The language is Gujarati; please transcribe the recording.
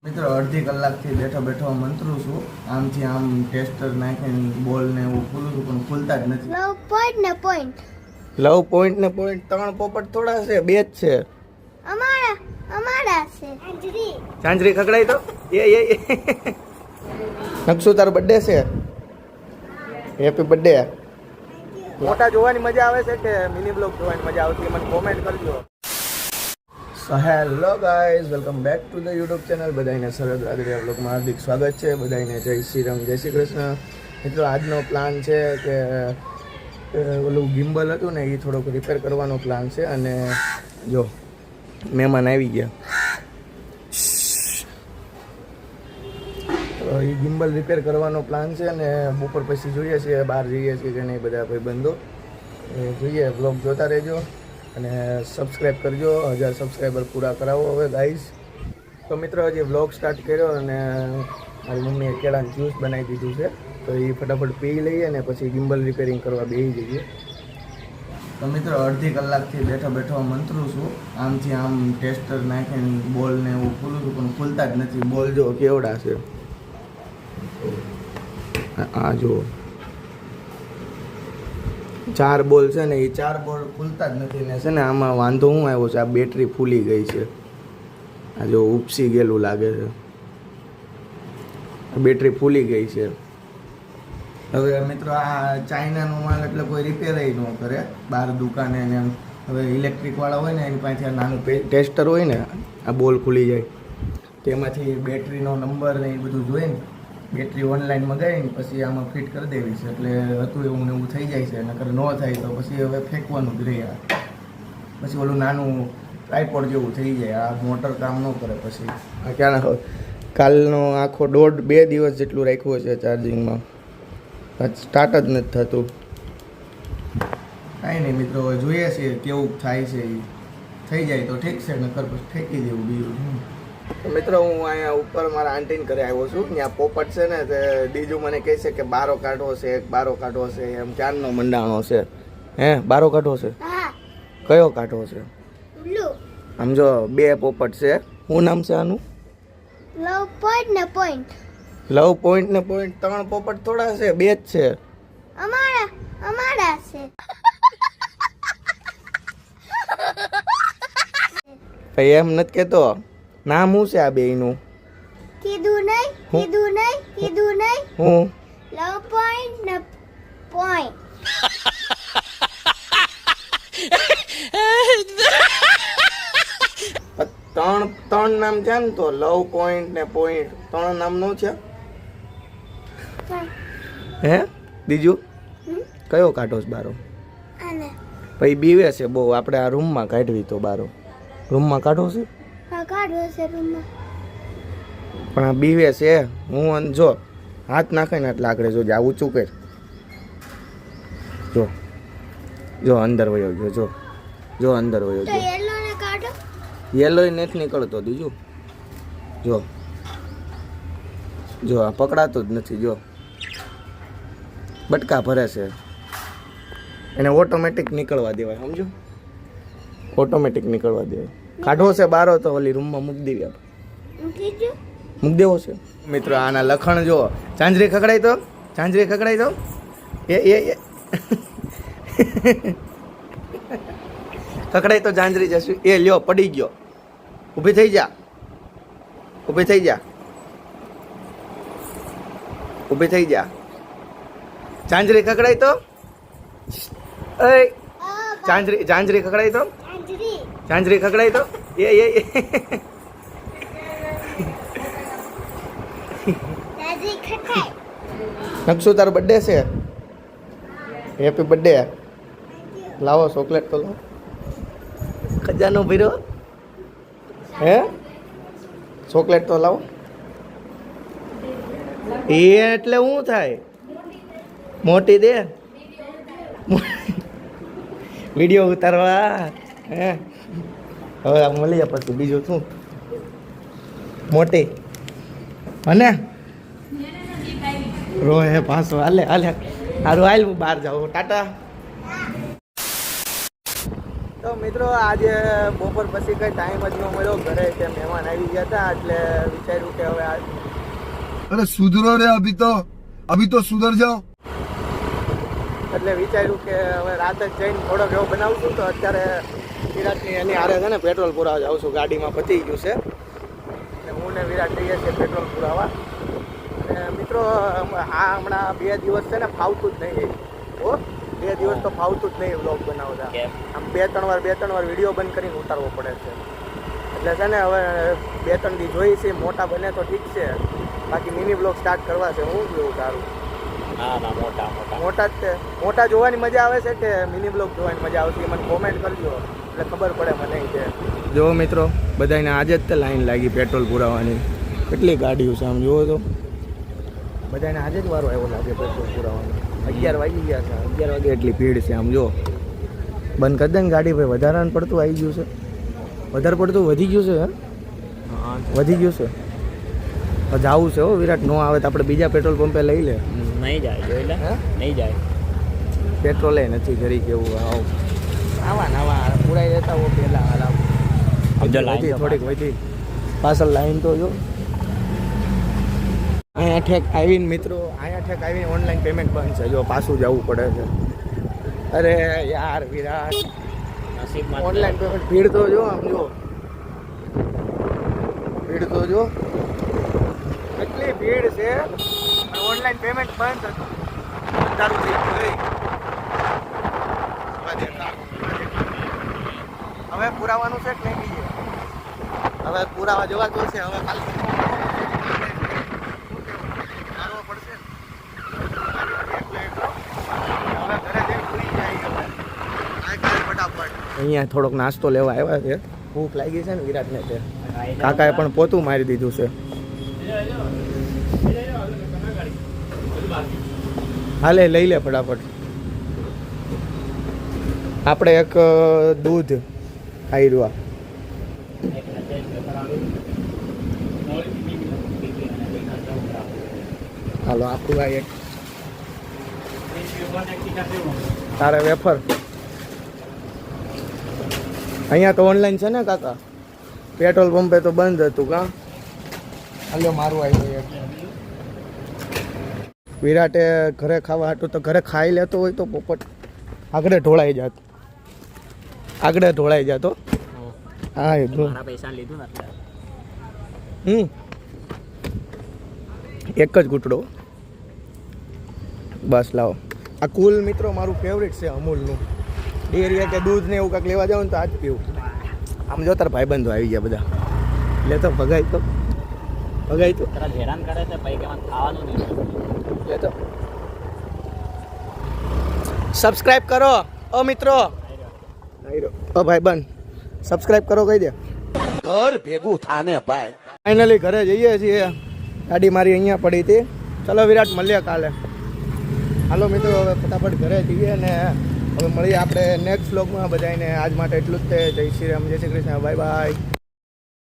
મિત્રો અડધી કલાકથી બેઠો બેઠો મંત્રું છું આમથી આમ ટેસ્ટર નાખીને બોલ ને એવું ખુલું છું પણ ખુલતા જ નથી. લવ પોઈન્ટ ને પોઈન્ટ ત્રણ પોપટ થોડા છે, બે જ છે. અમારા છે ઝાંઝરી ખકડાઈ તો એ નકશુ તારો બર્થડે છે. Happy birthday. મોટા જોવાની મજા આવે છે કે મિની બ્લોગ જોવાની મજા આવતી મને કોમેન્ટ કરજો. So hello guys, welcome back to the YouTube channel. બધાને સરદ રાત્રિયા બ્લોગમાં હાર્દિક સ્વાગત છે. બધાને જય શ્રી રામ, જય શ્રી કૃષ્ણ. મિત્રો આજનો પ્લાન છે કે ઓલું ગિમ્બલ હતું ને એ થોડોક રિપેર કરવાનો પ્લાન છે. અને જો મહેમાન આવી ગયા, તો એ ગિમ્બલ રિપેર કરવાનો પ્લાન છે. અને બપોર પછી જોઈએ છીએ બહાર જઈએ છીએ કે નહીં બધા ભાઈબંધો. જોઈએ, બ્લોગ જોતા રહેજો અને સબસ્ક્રાઈબ કરજો. 1000 સબસ્ક્રાઈબર પૂરા કરાવો હવે ગાઈઝ. તો મિત્રો હજી વ્લોગ સ્ટાર્ટ કર્યો અને મારી મમ્મીએ કેળાનું જ્યુસ બનાવી દીધું છે, તો એ ફટાફટ પી લઈએ અને પછી ગિમ્બલ રિપેરિંગ કરવા બેસી જઈએ. તો મિત્રો અડધી કલાકથી બેઠો બેઠો મંત્રું છું આમથી આમ ટેસ્ટર નાખીને બોલ ને એવું ખુલું છું પણ ખુલતા જ નથી. બોલ જો કેવડા છે, આ જો 4 બોલ છે ને, એ 4 બોલ ખુલતા જ નથી. ને છે ને આમાં વાંધો શું આવ્યો છે, આ બેટરી ફૂલી ગઈ છે. આ જો ઉપસી ગયેલું લાગે છે, બેટરી ફૂલી ગઈ છે. હવે મિત્રો આ ચાઇનાનો માલ એટલે કોઈ રિપેર ન કરે બહાર દુકાને ને એમ. હવે ઇલેક્ટ્રિકવાળા હોય ને એની પાસે નાનું ટેસ્ટર હોય ને, આ બોલ ખુલી જાય તેમાંથી બેટરીનો નંબર ને એ બધું જોઈને બેટરી ઓનલાઈન મગાવીને પછી આમાં ફિટ કરી દેવી છે. એટલે હતું એવું ને એવું થઈ જાય છે. નકર ન થાય તો પછી હવે ફેંકવાનું જ રહે. પછી ઓલું નાનું ટ્રાયપોડ જેવું થઈ જાય. આ મોટર કામ ન કરે. પછી આ ક્યાં કાલનો આખો 1.5-2 દિવસ જેટલું રાખ્યું છે ચાર્જિંગમાં, સ્ટાર્ટ જ નથી થતું. કાંઈ નહીં મિત્રો, હવે જોઈએ છીએ કેવું થાય છે. એ થઈ જાય તો ઠીક છે, નકર પછી ફેંકી દેવું બીજું. તો મિત્રો હું અહીંયા ઉપર મારા આંટીને ઘરે આવ્યો છું. ત્યાં પોપટ છે ને, તે બીજું મને કહે છે કે બારો કાઢવો છે, બારો કાઢવો છે, એમ ક્યારનો મંડાણો છે. હે, બારો કાઢવો છે? કયો કાઢવો છે? આમ જો 2 પોપટ છે. શું નામ છે આનું? લવ પોઈન્ટ ને પોઈન્ટ. લવ પોઈન્ટ ને પોઈન્ટ 3 પોપટ થોડા છે, 2 જ છે. અમારા છે ભાઈ એમ નથી કેતો. નામ શું છે આ બેયનું? કીધું નહીં. હું લવ પોઈન્ટ ને પોઈન્ટ. ત્રણ નામ છે ને, તો લવ પોઈન્ટ ને પોઈન્ટ 3 નામ નો છે. હે, બીજું કયો કાઢો છે બારો? અને ભાઈ બીવે છે બહુ. આપણે આ રૂમમાં કાઢવી તો બારો. રૂમમાં કાઢો છે કાઢવો છે રૂમમાં, પણ આ બીવે છે. હું જો હાથ નાખે ને એટલે આગળ જોજે, આ ઊંચું કર. જો જો અંદર વયો ગયો. જો અંદર વયો તો ગયો. યેલો ને કાઢો. યેલો નથી નીકળતો દીજું. જો આ પકડાતો જ નથી. જો બટકા ભરે છે. એને ઓટોમેટિક નીકળવા દેવાય, સમજો? ઓટોમેટિક નીકળવા દેવાય. કાઢવો છે બારો તો ઓલી રૂમમાં મૂકી દેવી આપણે. મૂકી દેવો છે. મિત્રો આના લખણ જો. ઝાંઝરી ખકડાઈ તો એ ખકડાઈ તો ઝાંઝરી જશું. એ લ્યો પડી ગયો. ઊભી થઈ જા. ઝાંઝરી ખકડાઈ તો ઝાંઝરી ખકડાઈ તો એ નકશુ તારો બર્થડે છે. Happy birthday. લાવો ચોકલેટ તો લાવો. ખજાનો ભર્યો. હે, ચોકલેટ તો લાવો. એ એટલે શું થાય? મોટી દે. વિડીયો ઉતારવા. હે, હવે મળીએ પછી. બીજું શું? મોટી અને રોહે પાછો હાલે સારું હાલ. હું બહાર જાઉં. ટાટા. તો તો મિત્રો આજે બપોર પછી કંઈ ટાઈમ જ ન મળ્યો, ઘરે કે મહેમાન આવી ગયા હતા એટલે વિચાર્યું કે હવે अरे सुधरो रे अभी तो सुधर जाओ। એટલે વિચાર્યું કે હવે રાતે જ જઈને થોડોક એવો બનાવશું. તો અત્યારે વિરાટની એની હારે છે ને પેટ્રોલ પુરાવા જાઉં છું. ગાડીમાં પતી ગયું છે અને હું ને વિરાટ જઈએ છીએ પેટ્રોલ પુરાવા. અને મિત્રો આ હમણાં 2 દિવસ છે ને ફાવતું જ નહીં. ઓ 2 દિવસ તો ફાવતું જ નહીં વ્લોગ બનાવતા. આમ 2-3 વાર વિડીયો બંધ કરીને ઉતારવો પડે છે. એટલે છે ને હવે 2-3 દી જોઈ છે. મોટા બને તો ઠીક છે, બાકી મિની બ્લોગ સ્ટાર્ટ કરવા છે. હું જોઉં તારું? ના મોટા જ છે. મોટા જોવાની મજા આવે છે કે મિની બ્લોગ જોવાની મજા આવશે? મને કોમેન્ટ કરજો એટલે ખબર પડે મને કે. જો મિત્રો બધાને આજે જ તે લાઈન લાગી પેટ્રોલ પુરાવાની. કેટલી ગાડીઓ છે આમ જુઓ તો. બધાને આજે જ વારો આવ્યો લાગે પેટ્રોલ પુરાવાનો. 11 વાગી ગયા છે. 11 વાગે એટલી ભીડ છે આમ જો. બંધ કરી દે ને ગાડી ભાઈ, વધારે પડતું આવી ગયું છે. વધારે પડતું વધી ગયું છે. વધી ગયું છે. જવું છે હો વિરાટ. નો આવે તો આપણે બીજા પેટ્રોલ પંપે લઈ લે. નહીં જાય જોઈ લે. નહીં જાય. પેટ્રોલે નથી જરી કેવું. આવા પુરાઈ દેતા હો પહેલા હાલ. જો લાઈન તો થોડીક વધી પાછળ લાઈન તો જો. અહીંયા ઠેક આવીને મિત્રો, અહીંયા ઠેક આવીને ઓનલાઈન પેમેન્ટ બંધ છે. જો પાછું જવું પડે છે. અરે યાર વિરાટ, નસીબમાં ઓનલાઈન પેમેન્ટ ભીડ તો જો આમ જો. ભીડ તો જો કેટલી ભીડ છે. ઓનલાઈન પેમેન્ટ બંધ હતું. અંધારું થઈ ગયું. હવે પુરાવાનું છે કે નહીં? હવે પુરાવા જવા તો છે. હવે કાલે પડશે. અહીંયા થોડોક નાસ્તો લેવા આવ્યા છે. ભૂખ લાગી છે ને વિરાટને. તે કાકાએ પણ પોતું મારી દીધું છે. હાલે લઈ લે ફટાફટ. આપણે એક દૂધ આયરવા. હાલો આપું આ એક. તારે વેફર અહીંયા તો ઓનલાઈન છે ને કાકા? પેટ્રોલ પંપે તો બંધ હતું કા? હાલો મારું આવ્યું એક. વિરાટે ઘરે ખાવા હાટું તો ઘરે ખાઈ લેતો હોય તો પોપટ આગળ ઢોળાઈ જાત. હા એ મારા પૈસા લીધું ને એક જ ઘૂંટડો બસ લાવો. આ કુલ મિત્રો મારું ફેવરિટ છે અમૂલનું. ડેરી કે દૂધ ને એવું કાંઈક લેવા જાવ ને તો આ જ પીવું. આમ જો તારા ભાઈબંધો આવી ગયા બધા. લે તો ભગાય તો તારા હેરાન કરે છે ભાઈ કે મને ખાવાનું નહીં. લે તો સબસ્ક્રાઇબ કરો ઓ મિત્રો. ઓ ભાઈબંધ સબસ્ક્રાઇબ કરો કહી દે. घर भेगू थाने भाई। ફાઇનલી ઘરે જઈએ છીએ. ગાડી મારી અહીંયા પડી હતી. ચલો વિરાટ મળીએ કાલે. હાલો મિત્રો હવે ફટાફટ ઘરે જઈએ ને હવે મળીએ આપણે નેક્સ્ટ વ્લોગમાં. બધાને આજ માટે એટલું જ તે. જય શ્રી રામ, જય શ્રી કૃષ્ણ, બાય બાય.